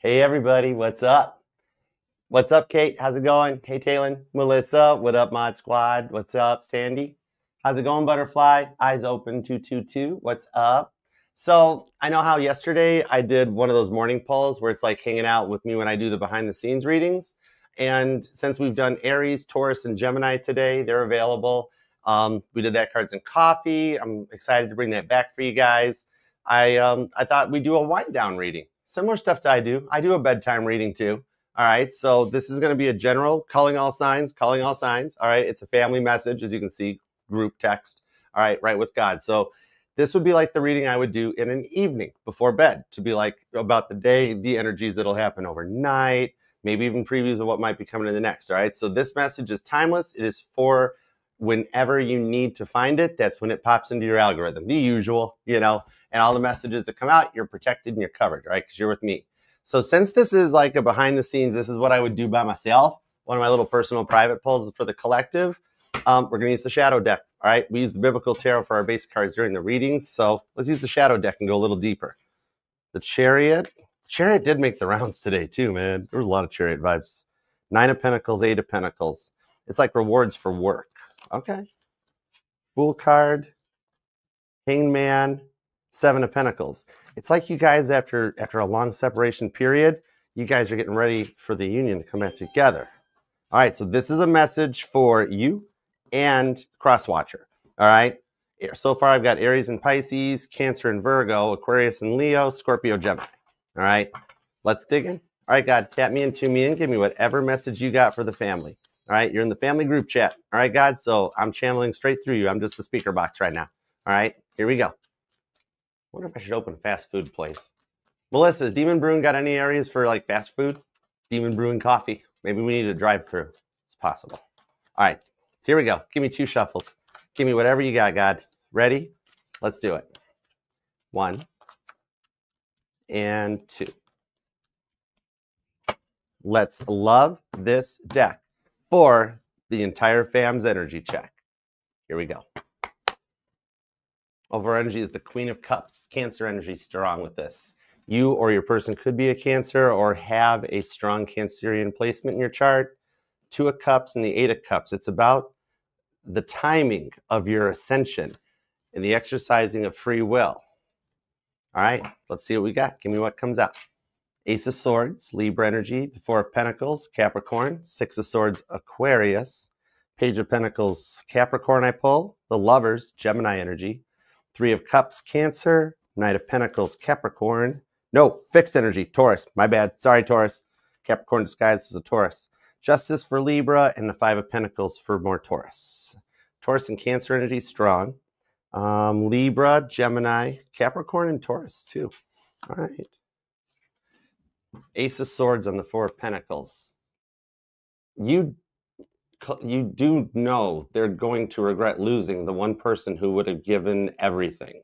Hey everybody, what's up? What's up, Kate? How's it going? Hey Taylor, Melissa, what up, Mod Squad? What's up, Sandy? How's it going, Butterfly? Eyes open 222. What's up? So I know how yesterday I did one of those morning polls where it's like hanging out with me when I do the behind the scenes readings. And since we've done Aries, Taurus, and Gemini today, they're available. We did that cards and coffee. I'm excited to bring that back for you guys. I thought we'd do a wind down reading. Similar stuff to I do. I do a bedtime reading too. All right, so this is going to be a general calling all signs, calling all signs. All right, it's a family message, as you can see, group text. All right, right with God. So this would be like the reading I would do in an evening before bed, to be like about the day, the energies that'll happen overnight, maybe even previews of what might be coming in the next. All right, so this message is timeless. It is for whenever you need to find it. That's when it pops into your algorithm, the usual, you know, and all the messages that come out, you're protected and you're covered, right? Because you're with me. So since this is like a behind the scenes, this is what I would do by myself. One of my little personal private polls for the collective. We're going to use the shadow deck. All right. We use the biblical tarot for our base cards during the readings. So let's use the shadow deck and go a little deeper. The Chariot. The Chariot did make the rounds today too, man. There was a lot of Chariot vibes. 9 of Pentacles, 8 of Pentacles. It's like rewards for work. Okay. Fool card. Hangman. 7 of Pentacles. It's like you guys, after a long separation period, you guys are getting ready for the union to come back together. All right, so this is a message for you and Crosswatcher. All right, so far I've got Aries and Pisces, Cancer and Virgo, Aquarius and Leo, Scorpio, Gemini. All right, let's dig in. All right, God, tap me and tune me in. Give me whatever message you got for the family. All right, you're in the family group chat. All right, God, so I'm channeling straight through you. I'm just the speaker box right now. All right, here we go. I wonder if I should open a fast food place. Melissa, has Demon Brewing got any areas for like fast food? Demon Brewing coffee. Maybe we need a drive-through. It's possible. All right, here we go. Give me 2 shuffles. Give me whatever you got, God. Ready? Let's do it. 1 and 2. Let's love this deck for the entire fam's energy check. Here we go. Over energy is the Queen of Cups. Cancer energy strong with this. You or your person could be a Cancer or have a strong Cancerian placement in your chart. 2 of Cups and the 8 of Cups. It's about the timing of your ascension and the exercising of free will. All right, let's see what we got. Give me what comes out. Ace of Swords, Libra energy. The 4 of Pentacles, Capricorn. 6 of Swords, Aquarius. Page of Pentacles, Capricorn I pull. The Lovers, Gemini energy. 3 of Cups, Cancer. Knight of Pentacles, Capricorn. No, fixed energy, Taurus. My bad. Sorry, Taurus. Capricorn disguised as a Taurus. Justice for Libra, and the 5 of Pentacles for more Taurus. Taurus and Cancer energy strong. Libra, Gemini, Capricorn, and Taurus too. All right. Ace of Swords on the 4 of Pentacles. You do know they're going to regret losing the one person who would have given everything.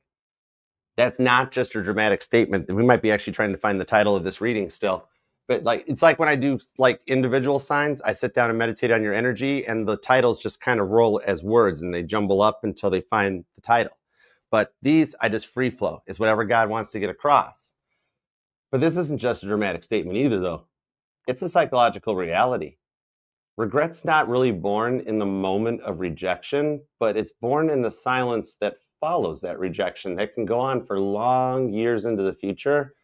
That's not just a dramatic statement. We might be actually trying to find the title of this reading still. But like, it's like when I do like individual signs, I sit down and meditate on your energy, and the titles just kind of roll as words and they jumble up until they find the title. But these, I just free flow. It's whatever God wants to get across. But this isn't just a dramatic statement either, though. It's a psychological reality. Regret's not really born in the moment of rejection, but it's born in the silence that follows that rejection that can go on for long years into the future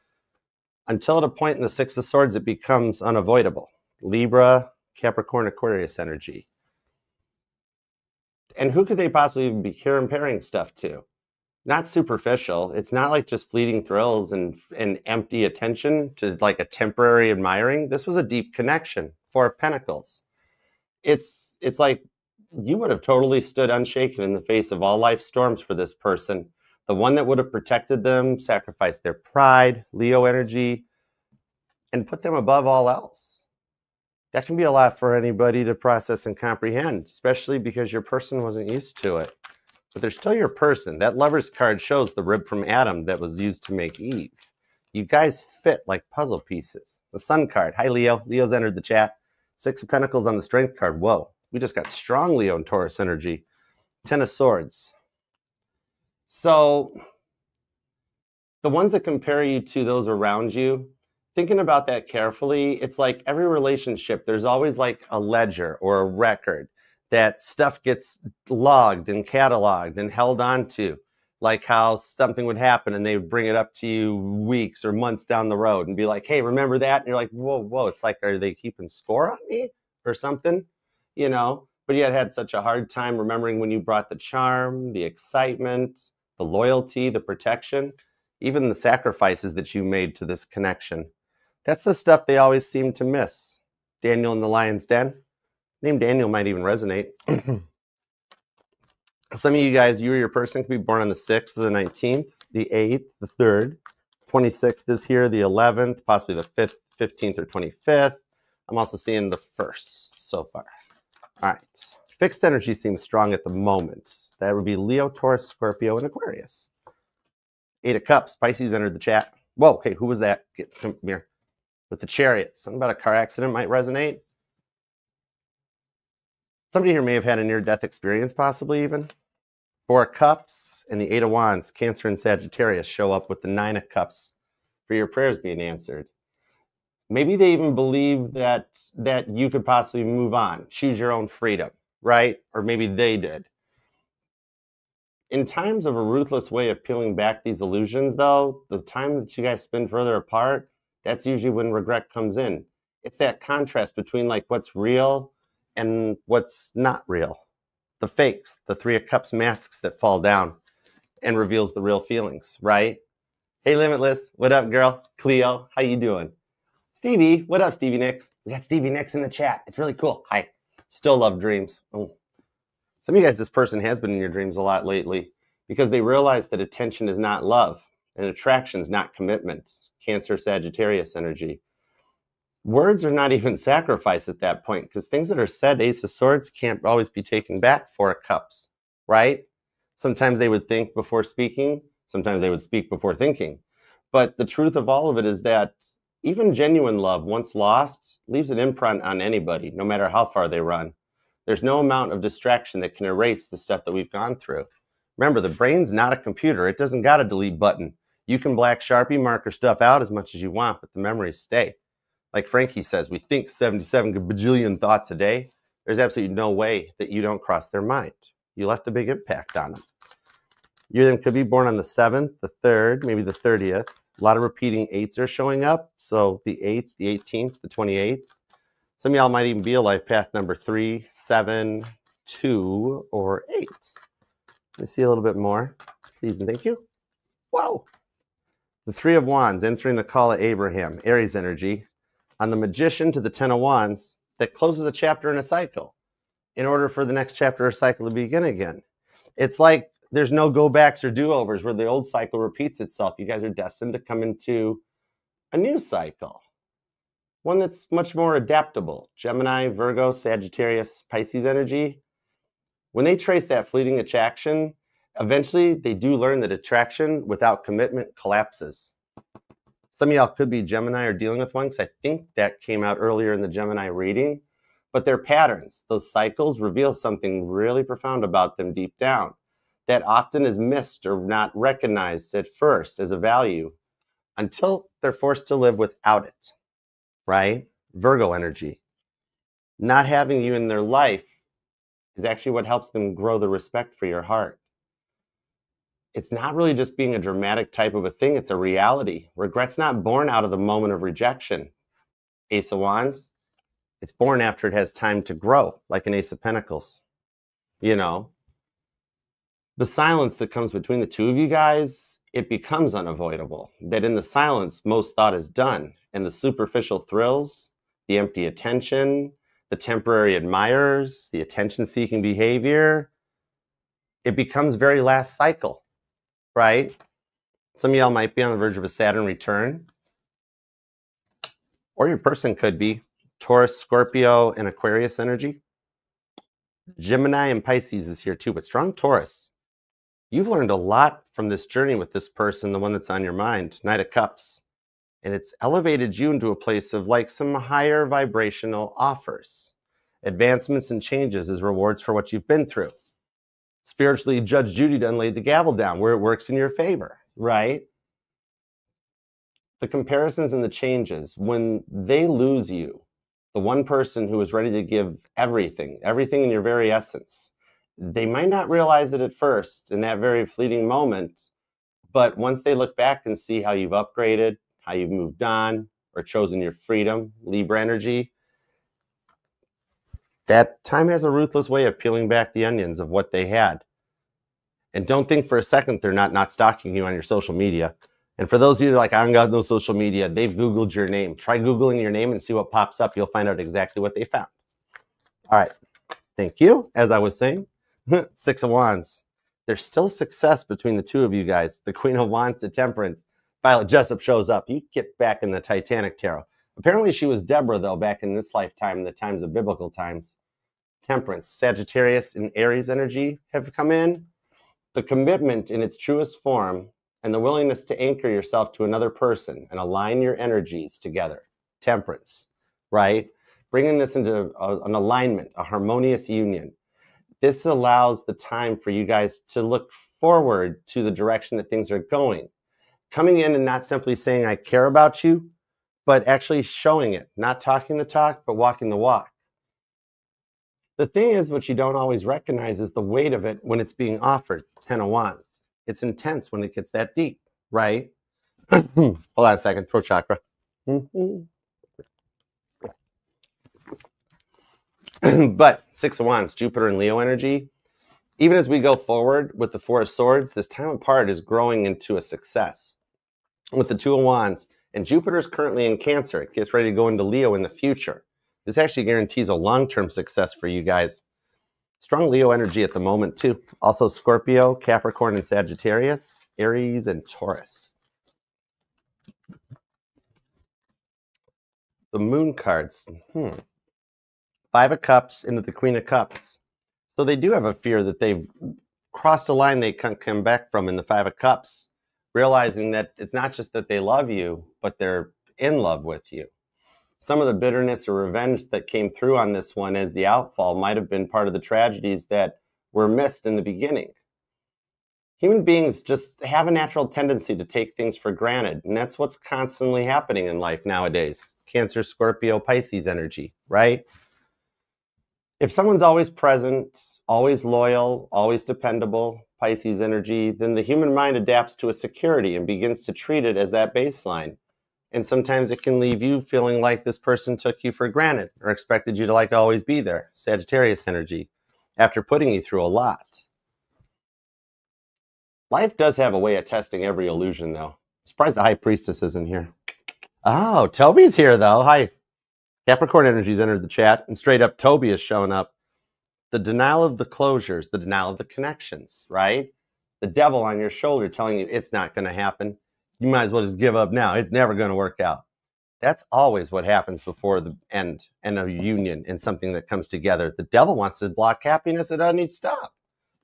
until at a point in the 6 of Swords, it becomes unavoidable. Libra, Capricorn, Aquarius energy. And who could they possibly even be comparing stuff to? Not superficial. It's not like just fleeting thrills and empty attention to like a temporary admiring. This was a deep connection. 4 of Pentacles. It's like you would have totally stood unshaken in the face of all life storms for this person. The one that would have protected them, sacrificed their pride, Leo energy, and put them above all else. That can be a lot for anybody to process and comprehend, especially because your person wasn't used to it. But they're still your person. That Lover's card shows the rib from Adam that was used to make Eve. You guys fit like puzzle pieces. The Sun card. Hi, Leo. Leo's entered the chat. 6 of Pentacles on the Strength card. Whoa. We just got strong Leo and Taurus energy. 10 of Swords. So the ones that compare you to those around you, thinking about that carefully, it's like every relationship, there's always like a ledger or a record that stuff gets logged and cataloged and held on to. Like how something would happen and they would bring it up to you weeks or months down the road and be like, hey, remember that? And you're like, whoa, whoa. It's like, are they keeping score on me or something? You know, but you had such a hard time remembering when you brought the charm, the excitement, the loyalty, the protection, even the sacrifices that you made to this connection. That's the stuff they always seem to miss. Daniel in the Lion's Den. Name Daniel might even resonate. Some of you guys, you or your person could be born on the 6th or the 19th, the 8th, the 3rd. 26th is here, the 11th, possibly the 5th, 15th, or 25th. I'm also seeing the 1st so far. All right. Fixed energy seems strong at the moment. That would be Leo, Taurus, Scorpio, and Aquarius. 8 of Cups. Pisces entered the chat. Whoa, hey, who was that? Come here. With the Chariot. Something about a car accident might resonate. Somebody here may have had a near-death experience, possibly even. 4 of Cups and the 8 of Wands. Cancer and Sagittarius show up with the 9 of Cups for your prayers being answered. Maybe they even believe that you could possibly move on, choose your own freedom, right? Or maybe they did. In times of a ruthless way of peeling back these illusions, though, the time that you guys spend further apart, that's usually when regret comes in. It's that contrast between like what's real and what's not real. The fakes, the 3 of Cups masks that fall down and reveals the real feelings, right? Hey, Limitless, what up, girl? Cleo, how you doing? Stevie, what up, Stevie Nicks? We got Stevie Nicks in the chat. It's really cool. Hi. Still love dreams. Oh. Some of you guys, this person has been in your dreams a lot lately because they realize that attention is not love and attraction is not commitment. Cancer, Sagittarius energy. Words are not even sacrifice at that point because things that are said, Ace of Swords, can't always be taken back. 4 of Cups, right? Sometimes they would think before speaking. Sometimes they would speak before thinking. But the truth of all of it is that even genuine love, once lost, leaves an imprint on anybody, no matter how far they run. There's no amount of distraction that can erase the stuff that we've gone through. Remember, the brain's not a computer. It doesn't got a delete button. You can black Sharpie marker stuff out as much as you want, but the memories stay. Like Frankie says, we think 77 bajillion thoughts a day. There's absolutely no way that you don't cross their mind. You left a big impact on them. You then could be born on the 7th, the 3rd, maybe the 30th. A lot of repeating 8s are showing up. So the 8th, the 18th, the 28th. Some of y'all might even be a life path number 3, 7, 2, or 8. Let me see a little bit more. Please and thank you. Whoa. The 3 of Wands, answering the call of Abraham, Aries energy. On the Magician to the 10 of Wands, that closes a chapter in a cycle in order for the next chapter or cycle to begin again. It's like there's no go-backs or do-overs where the old cycle repeats itself. You guys are destined to come into a new cycle. One that's much more adaptable. Gemini, Virgo, Sagittarius, Pisces energy. When they trace that fleeting attraction, eventually they do learn that attraction without commitment collapses. Some of y'all could be Gemini or dealing with one because I think that came out earlier in the Gemini reading. But their patterns, those cycles, reveal something really profound about them deep down that often is missed or not recognized at first as a value until they're forced to live without it. Right? Virgo energy. Not having you in their life is actually what helps them grow the respect for your heart. It's not really just being a dramatic type of a thing. It's a reality. Regret's not born out of the moment of rejection. Ace of Wands, it's born after it has time to grow, like an Ace of Pentacles. You know, the silence that comes between the two of you guys, it becomes unavoidable. That in the silence, most thought is done. And the superficial thrills, the empty attention, the temporary admirers, the attention-seeking behavior, it becomes very last cycle, right? Some of y'all might be on the verge of a Saturn return. Or your person could be Taurus, Scorpio, and Aquarius energy. Gemini and Pisces is here too, but strong Taurus. You've learned a lot from this journey with this person, the one that's on your mind, Knight of Cups. And it's elevated you into a place of like some higher vibrational offers, advancements and changes as rewards for what you've been through. Spiritually, Judge Judy done laid the gavel down where it works in your favor, right? The comparisons and the changes, when they lose you, the one person who is ready to give everything in your very essence, they might not realize it at first in that very fleeting moment, but once they look back and see how you've upgraded, how you've moved on, or chosen your freedom, Libra energy, that time has a ruthless way of peeling back the onions of what they had. And don't think for a second they're not stalking you on your social media. And for those of you who are like, I don't got no social media, they've Googled your name. Try Googling your name and see what pops up. You'll find out exactly what they found. All right. Thank you. As I was saying, Six of Wands. There's still success between the two of you guys. The Queen of Wands to Temperance. Violet Jessup shows up. You get back in the Titanic tarot. Apparently she was Deborah, though, back in this lifetime, in the times of biblical times. Temperance, Sagittarius, and Aries energy have come in. The commitment in its truest form and the willingness to anchor yourself to another person and align your energies together. Temperance, right? Bringing this into an alignment, a harmonious union. This allows the time for you guys to look forward to the direction that things are going. Coming in and not simply saying, I care about you, but actually showing it, not talking the talk, but walking the walk. The thing is, what you don't always recognize is the weight of it when it's being offered. 10 of Wands. It's intense when it gets that deep, right? Hold on a second. Throat chakra. But Six of Wands, Jupiter and Leo energy. Even as we go forward with the Four of Swords, this time apart is growing into a success. With the Two of Wands, and Jupiter is currently in Cancer. It gets ready to go into Leo in the future. This actually guarantees a long-term success for you guys. Strong Leo energy at the moment, too. Also Scorpio, Capricorn, and Sagittarius, Aries, and Taurus. The Moon cards. Five of Cups into the Queen of Cups. So they do have a fear that they've crossed a line they can't come back from in the Five of Cups, realizing that it's not just that they love you, but they're in love with you. Some of the bitterness or revenge that came through on this one as the outfall might have been part of the tragedies that were missed in the beginning. Human beings just have a natural tendency to take things for granted, and that's what's constantly happening in life nowadays. Cancer, Scorpio, Pisces energy, right? If someone's always present, always loyal, always dependable, Pisces energy, then the human mind adapts to a security and begins to treat it as that baseline. And sometimes it can leave you feeling like this person took you for granted or expected you to like always be there. Sagittarius energy, after putting you through a lot. Life does have a way of testing every illusion, though. I'm surprised the High Priestess isn't here. Oh, Toby's here, though. Hi. Capricorn energy's entered the chat, and straight up Toby is showing up. The denial of the closures, the denial of the connections, right? The devil on your shoulder telling you it's not going to happen. You might as well just give up now. It's never going to work out. That's always what happens before the end and a union and something that comes together. The devil wants to block happiness at any stop.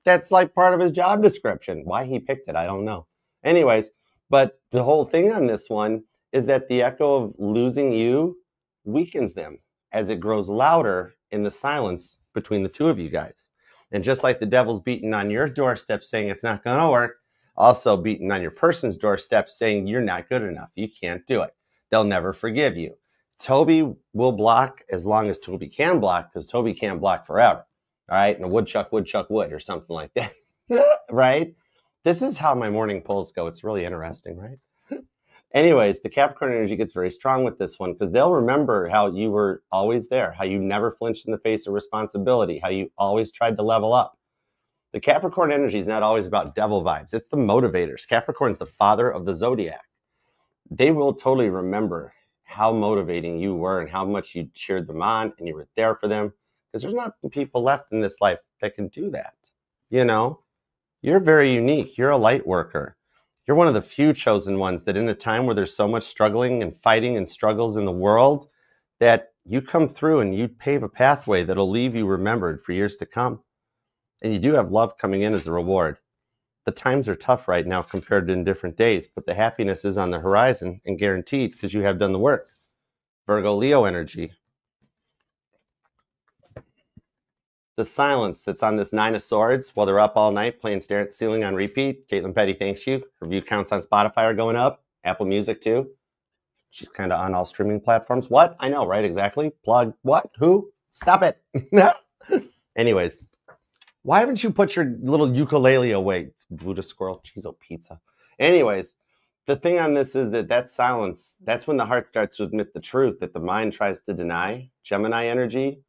That's like part of his job description. Why he picked it, I don't know. Anyways, but the whole thing on this one is that the echo of losing you weakens them as it grows louder in the silence between the two of you guys. And just like the devil's beating on your doorstep saying it's not going to work, also beating on your person's doorstep saying you're not good enough, you can't do it. They'll never forgive you. Toby will block as long as Toby can block, because Toby can't block forever. All right, and a woodchuck would, or something like that. Right? This is how my morning polls go. It's really interesting, right? Anyways, the Capricorn energy gets very strong with this one because they'll remember how you were always there, how you never flinched in the face of responsibility, how you always tried to level up. The Capricorn energy is not always about devil vibes. It's the motivators. Capricorn's the father of the Zodiac. They will totally remember how motivating you were and how much you cheered them on and you were there for them, because there's not people left in this life that can do that. You know, you're very unique. You're a light worker. You're one of the few chosen ones that in a time where there's so much struggling and fighting and struggles in the world, that you come through and you pave a pathway that'll leave you remembered for years to come. And you do have love coming in as a reward. The times are tough right now compared to in different days, but the happiness is on the horizon and guaranteed because you have done the work. Virgo, Leo energy. The silence that's on this Nine of Swords while they're up all night playing Stare at the Ceiling on repeat. Caitlin Petty thanks you. Her view counts on Spotify are going up. Apple Music too. She's kind of on all streaming platforms. What? I know, right? Exactly. Plug. What? Who? Stop it. Anyways, why haven't you put your little ukulele away? Buddha squirrel. Jeez, oh, pizza. Anyways, the thing on this is that silence, that's when the heart starts to admit the truth that the mind tries to deny. Gemini energy.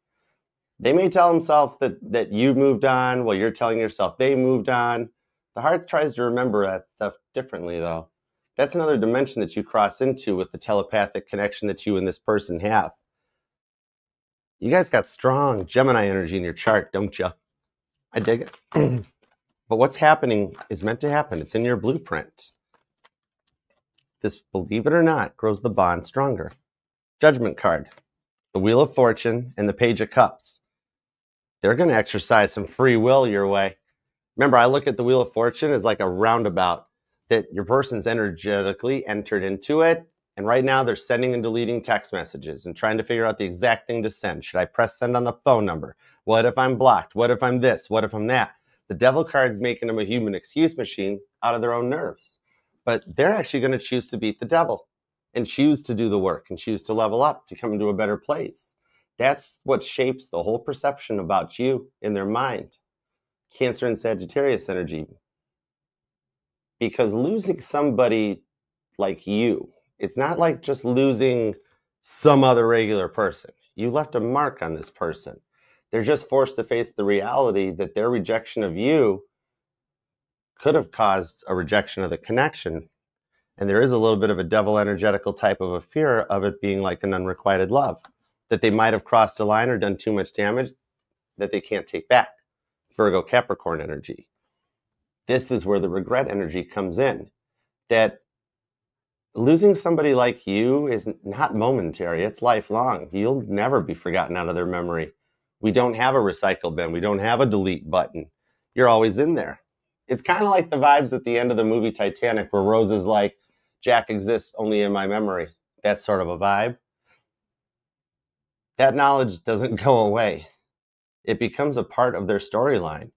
They may tell themselves that you moved on while you're telling yourself they moved on. The heart tries to remember that stuff differently, though. That's another dimension that you cross into with the telepathic connection that you and this person have. You guys got strong Gemini energy in your chart, don't you? I dig it. But what's happening is meant to happen. It's in your blueprint. This, believe it or not, grows the bond stronger. Judgment card, the Wheel of Fortune, and the Page of Cups. They're going to exercise some free will your way. Remember, I look at the Wheel of Fortune as like a roundabout that your person's energetically entered into it. And right now they're sending and deleting text messages and trying to figure out the exact thing to send. Should I press send on the phone number? What if I'm blocked? What if I'm this? What if I'm that? The devil card's making them a human excuse machine out of their own nerves. But they're actually going to choose to beat the devil and choose to do the work and choose to level up to come into a better place. That's what shapes the whole perception about you in their mind. Cancer and Sagittarius energy. Because losing somebody like you, it's not like just losing some other regular person. You left a mark on this person. They're just forced to face the reality that their rejection of you could have caused a rejection of the connection. And there is a little bit of a devil energetical type of a fear of it being like an unrequited love, that they might have crossed a line or done too much damage that they can't take back. Virgo Capricorn energy. This is where the regret energy comes in, that losing somebody like you is not momentary, it's lifelong. You'll never be forgotten out of their memory. We don't have a recycle bin. We don't have a delete button. You're always in there. It's kind of like the vibes at the end of the movie Titanic where Rose is like, Jack exists only in my memory. That sort of a vibe. That knowledge doesn't go away. It becomes a part of their storyline.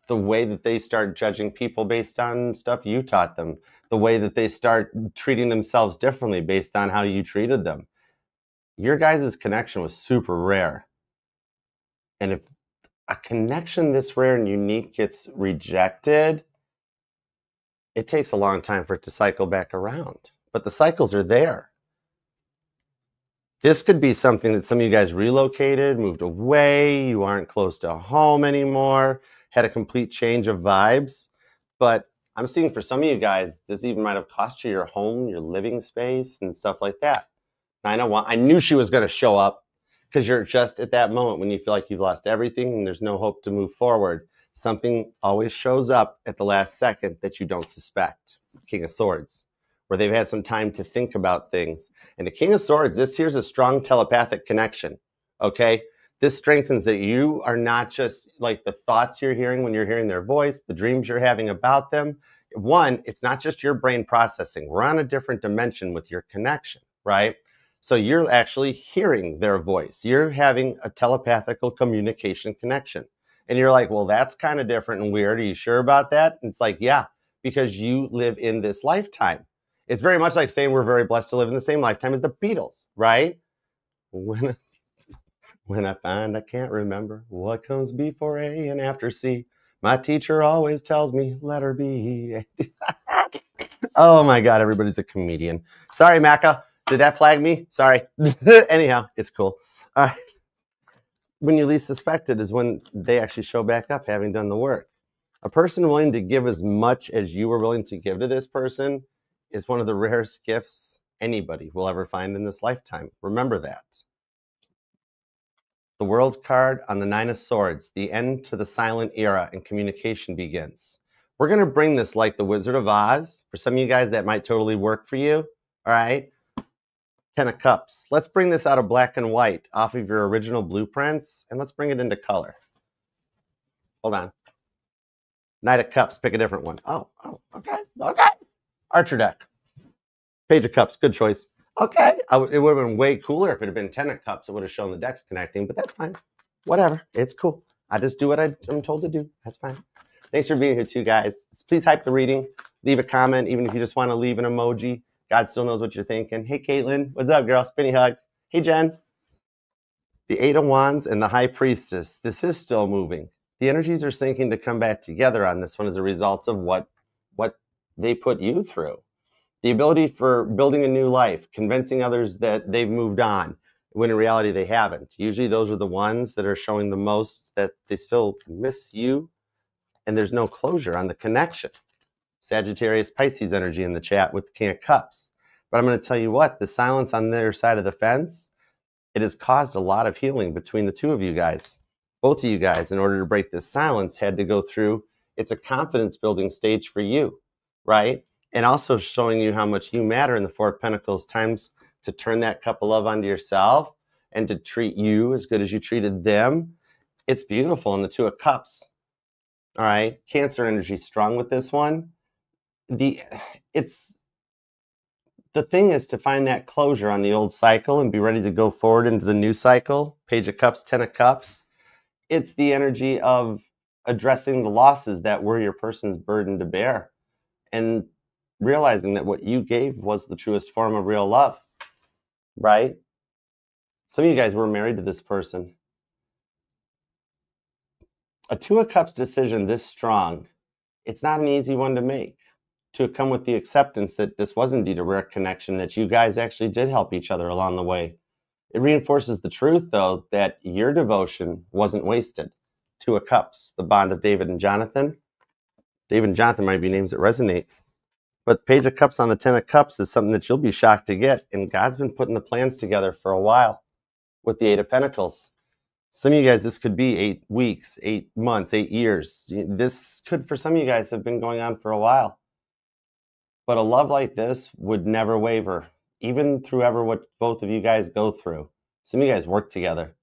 The way that they start judging people based on stuff you taught them. The way that they start treating themselves differently based on how you treated them. Your guys' connection was super rare. And if a connection this rare and unique gets rejected, it takes a long time for it to cycle back around. But the cycles are there. This could be something that some of you guys relocated, moved away, you aren't close to home anymore, had a complete change of vibes. But I'm seeing for some of you guys, this even might have cost you your home, your living space, and stuff like that. 901, I knew she was going to show up because you're just at that moment when you feel like you've lost everything and there's no hope to move forward. Something always shows up at the last second that you don't suspect. King of Swords, where they've had some time to think about things. And the King of Swords, this here's a strong telepathic connection, okay? This strengthens that you are not just like the thoughts you're hearing when you're hearing their voice, the dreams you're having about them. One, it's not just your brain processing. We're on a different dimension with your connection, right? So you're actually hearing their voice. You're having a telepathical communication connection. And you're like, well, that's kind of different and weird. Are you sure about that? And it's like, yeah, because you live in this lifetime. It's very much like saying we're very blessed to live in the same lifetime as the Beatles, right? When I find I can't remember what comes before A and after C, my teacher always tells me letter B. Oh my God, everybody's a comedian. Sorry, Macca. Did that flag me? Sorry. Anyhow, it's cool. All right. When you least suspect it is when they actually show back up having done the work. A person willing to give as much as you were willing to give to this person is one of the rarest gifts anybody will ever find in this lifetime. Remember that. The World's card on the Nine of Swords, the end to the silent era and communication begins. We're going to bring this like the Wizard of Oz. For some of you guys, that might totally work for you. All right. 10 of Cups. Let's bring this out of black and white off of your original blueprints and let's bring it into color. Hold on. Knight of Cups. Pick a different one. Oh, okay. Archer deck. Page of Cups. Good choice. Okay. It would have been way cooler if it had been 10 of Cups. It would have shown the decks connecting, but that's fine. Whatever. It's cool. I just do what I'm told to do. That's fine. Thanks for being here too, guys. Please hype the reading. Leave a comment, even if you just want to leave an emoji. God still knows what you're thinking. Hey, Caitlin. What's up, girl? Spinny hugs. Hey, Jen. The Eight of Wands and the High Priestess. This is still moving. The energies are syncing to come back together on this one as a result of what they put you through. The ability for building a new life, convincing others that they've moved on, when in reality they haven't. Usually those are the ones that are showing the most that they still miss you, and there's no closure on the connection. Sagittarius, Pisces energy in the chat with the King of Cups. But I'm going to tell you what, the silence on their side of the fence, it has caused a lot of healing between the two of you guys. Both of you guys, in order to break this silence, had to go through, it's a confidence building stage for you, right? And also showing you how much you matter in the Four of Pentacles, times to turn that cup of love onto yourself and to treat you as good as you treated them. It's beautiful in the Two of Cups. All right, Cancer energy strong with this one. The thing is to find that closure on the old cycle and be ready to go forward into the new cycle. Page of Cups, Ten of Cups. It's the energy of addressing the losses that were your person's burden to bear and realizing that what you gave was the truest form of real love, right? Some of you guys were married to this person. A Two of Cups decision this strong, it's not an easy one to make. To come with the acceptance that this was indeed a rare connection, that you guys actually did help each other along the way. It reinforces the truth, though, that your devotion wasn't wasted. Two of Cups, the bond of David and Jonathan. David and Jonathan might be names that resonate. But the Page of Cups on the Ten of Cups is something that you'll be shocked to get. And God's been putting the plans together for a while with the Eight of Pentacles. Some of you guys, this could be 8 weeks, 8 months, 8 years. This could, for some of you guys, have been going on for a while. But a love like this would never waver, even through ever what both of you guys go through. Some of you guys work together.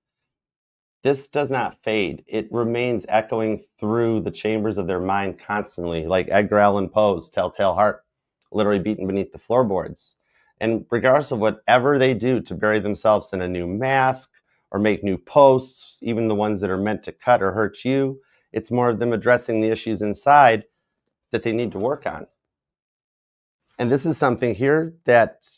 This does not fade. It remains echoing through the chambers of their mind constantly, like Edgar Allan Poe's Telltale Heart, literally beaten beneath the floorboards. And regardless of whatever they do to bury themselves in a new mask or make new posts, even the ones that are meant to cut or hurt you, it's more of them addressing the issues inside that they need to work on. And this is something here that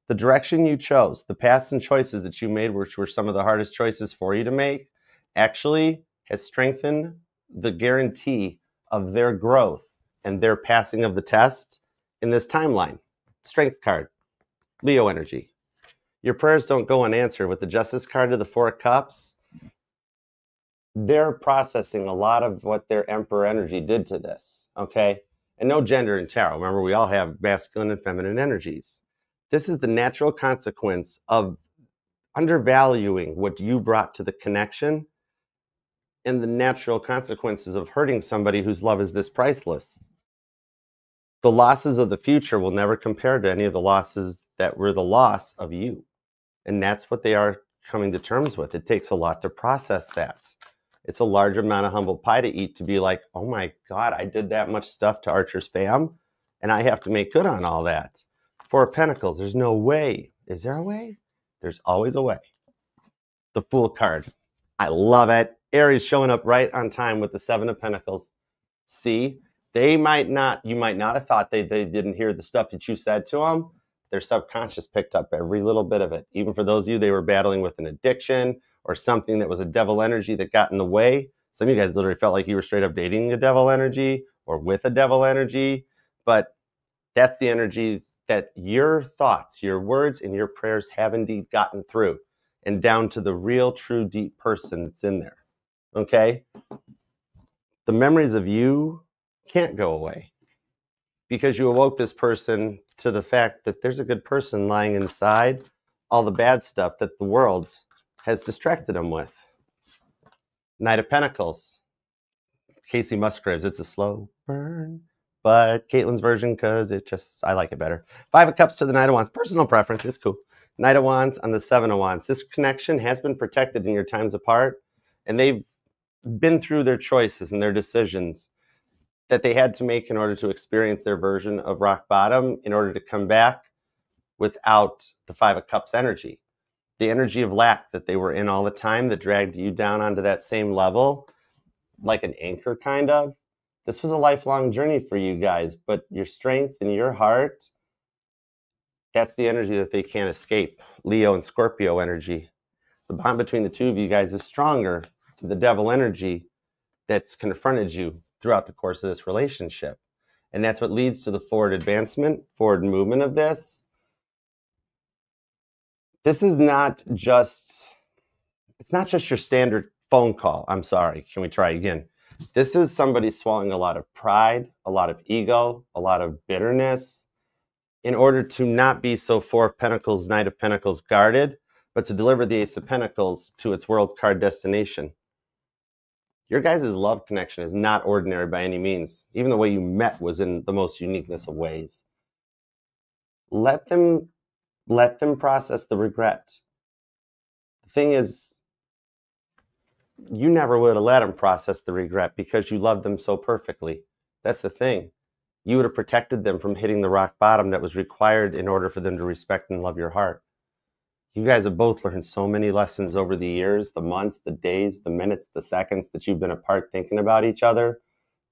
the direction you chose, the paths and choices that you made, which were some of the hardest choices for you to make, actually has strengthened the guarantee of their growth and their passing of the test in this timeline. Strength card, Leo energy. Your prayers don't go unanswered. With the Justice card to the Four of Cups, they're processing a lot of what their Emperor energy did to this, okay? And no gender in tarot. Remember, we all have masculine and feminine energies. This is the natural consequence of undervaluing what you brought to the connection and the natural consequences of hurting somebody whose love is this priceless. The losses of the future will never compare to any of the losses that were the loss of you. And that's what they are coming to terms with. It takes a lot to process that. It's a large amount of humble pie to eat, to be like, oh my God, I did that much stuff to Archer's fam, and I have to make good on all that. Four of Pentacles, there's no way. Is there a way? There's always a way. The Fool card. I love it. Aries showing up right on time with the Seven of Pentacles. See, you might not have thought they didn't hear the stuff that you said to them. Their subconscious picked up every little bit of it. Even for those of you, they were battling with an addiction or something that was a devil energy that got in the way. Some of you guys literally felt like you were straight up dating a devil energy or with a devil energy. But that's the energy that your thoughts, your words, and your prayers have indeed gotten through and down to the real, true, deep person that's in there. Okay? The memories of you can't go away because you awoke this person to the fact that there's a good person lying inside all the bad stuff that the world has distracted them with. Knight of Pentacles. Casey Musgraves, it's a slow burn, but Caitlin's version, because I like it better. Five of Cups to the Knight of Wands. Personal preference, it's cool. Knight of Wands on the Seven of Wands. This connection has been protected in your times apart, and they've been through their choices and their decisions that they had to make in order to experience their version of rock bottom in order to come back without the Five of Cups energy. The energy of lack that they were in all the time that dragged you down onto that same level, like an anchor kind of. This was a lifelong journey for you guys, but your strength and your heart That's the energy that they can't escape. Leo and Scorpio energy. The bond between the two of you guys is stronger than the devil energy that's confronted you throughout the course of this relationship. And that's what leads to the forward advancement, forward movement of this. This is not just, it's not just your standard phone call. I'm sorry, can we try again? This is somebody swallowing a lot of pride, a lot of ego, a lot of bitterness in order to not be so Four of Pentacles, Knight of Pentacles guarded, but to deliver the Ace of Pentacles to its world card destination. Your guys' love connection is not ordinary by any means. Even the way you met was in the most uniqueness of ways. Let them process the regret. The thing is, you never would have let them process the regret because you loved them so perfectly. That's the thing. You would have protected them from hitting the rock bottom that was required in order for them to respect and love your heart. You guys have both learned so many lessons over the years, the months, the days, the minutes, the seconds that you've been apart thinking about each other,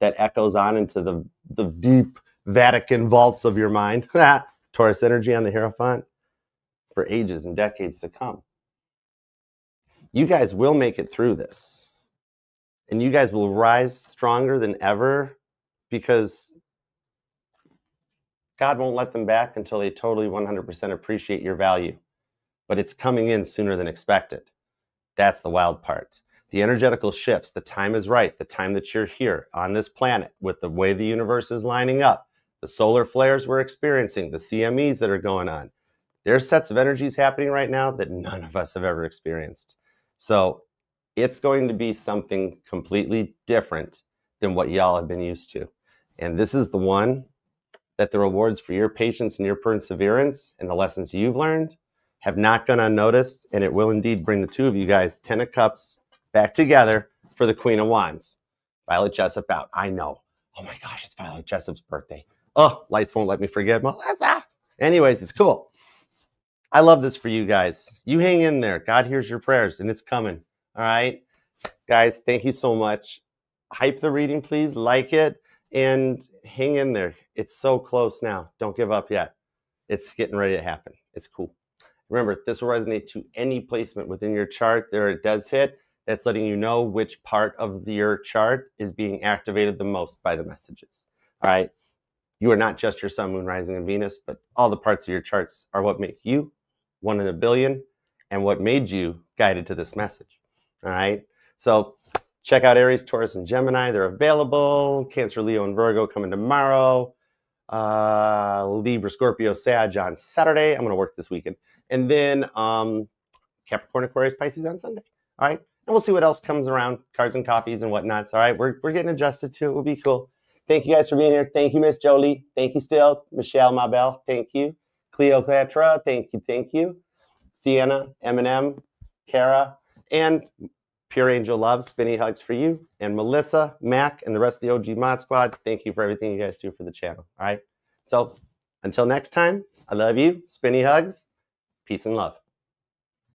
that echoes on into the deep Vatican vaults of your mind. Taurus energy on the Hierophant for ages and decades to come. You guys will make it through this. And you guys will rise stronger than ever because God won't let them back until they totally 100% appreciate your value. But it's coming in sooner than expected. That's the wild part. The energetical shifts, the time is right, the time that you're here on this planet with the way the universe is lining up, the solar flares we're experiencing, the CMEs that are going on. There's sets of energies happening right now that none of us have ever experienced. So it's going to be something completely different than what y'all have been used to. And this is the one that the rewards for your patience and your perseverance and the lessons you've learned have not gone unnoticed, and it will indeed bring the two of you guys, 10 of Cups, back together for the Queen of Wands. Violet Jessup out. I know. Oh my gosh, it's Violet Jessup's birthday. Oh, lights won't let me forget Melissa. Anyways, it's cool. I love this for you guys. You hang in there. God hears your prayers, and it's coming. All right? Guys, thank you so much. Hype the reading, please. Like it, and hang in there. It's so close now. Don't give up yet. It's getting ready to happen. It's cool. Remember, this will resonate to any placement within your chart. There it does hit. That's letting you know which part of your chart is being activated the most by the messages. All right? You are not just your sun, moon, rising, and Venus, but all the parts of your charts are what make you one in a billion and what made you guided to this message. All right? So check out Aries, Taurus, and Gemini. They're available. Cancer, Leo, and Virgo coming tomorrow. Libra, Scorpio, Sag on Saturday. I'm going to work this weekend. And then Capricorn, Aquarius, Pisces on Sunday. All right? And we'll see what else comes around, cards and coffees and whatnots. All right? We're getting adjusted to it. Will be cool. Thank you guys for being here. Thank you, Miss Jolie. Thank you still. Michelle Mabel, thank you. Cleopatra, thank you, thank you. Sienna, Eminem, Kara, and Pure Angel Love, spinny hugs for you. And Melissa, Mac, and the rest of the OG Mod Squad, thank you for everything you guys do for the channel. All right? So until next time, I love you. Spinny hugs. Peace and love.